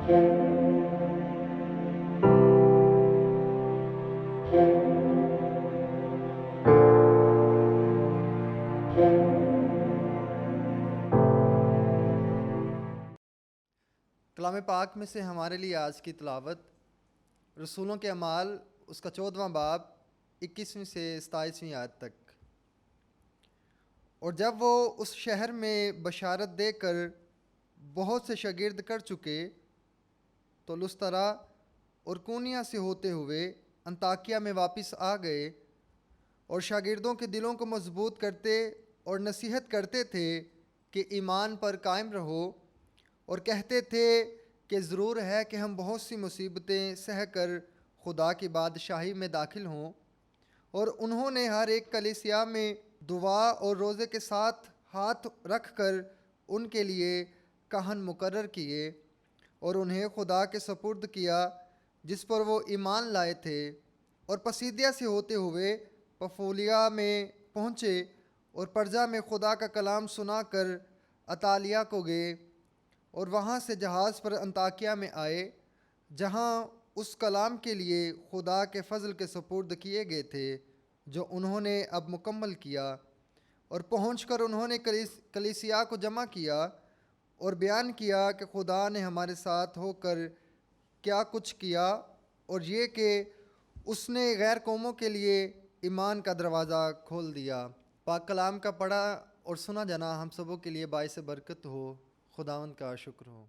کلام پاک میں سے ہمارے لیے آج کی تلاوت رسولوں کے اعمال اس کا 14واں باب 21ویں سے 27ویں آیت تک۔ اور جب وہ اس شہر میں بشارت دے کر بہت سے شاگرد کر چکے تو لسترا اور کونیا سے ہوتے ہوئے انطاکیہ میں واپس آ گئے اور شاگردوں کے دلوں کو مضبوط کرتے اور نصیحت کرتے تھے کہ ایمان پر قائم رہو، اور کہتے تھے کہ ضرور ہے کہ ہم بہت سی مصیبتیں سہ کر خدا کی بادشاہی میں داخل ہوں۔ اور انہوں نے ہر ایک کلیسیا میں دعا اور روزے کے ساتھ ہاتھ رکھ کر ان کے لیے کاہن مقرر کیے اور انہیں خدا کے سپرد کیا جس پر وہ ایمان لائے تھے، اور پسیدیا سے ہوتے ہوئے پفولیا میں پہنچے اور پرجا میں خدا کا کلام سنا کر اطالیہ کو گئے، اور وہاں سے جہاز پر انطاکیہ میں آئے جہاں اس کلام کے لیے خدا کے فضل کے سپرد کیے گئے تھے جو انہوں نے اب مکمل کیا۔ اور پہنچ کر انہوں نے کلیسیا کو جمع کیا اور بیان کیا کہ خدا نے ہمارے ساتھ ہو کر کیا کچھ کیا، اور یہ کہ اس نے غیر قوموں کے لیے ایمان کا دروازہ کھول دیا۔ پاک کلام کا پڑھا اور سنا جانا ہم سبوں کے لیے باعث برکت ہو۔ خداوند کا شکر ہو۔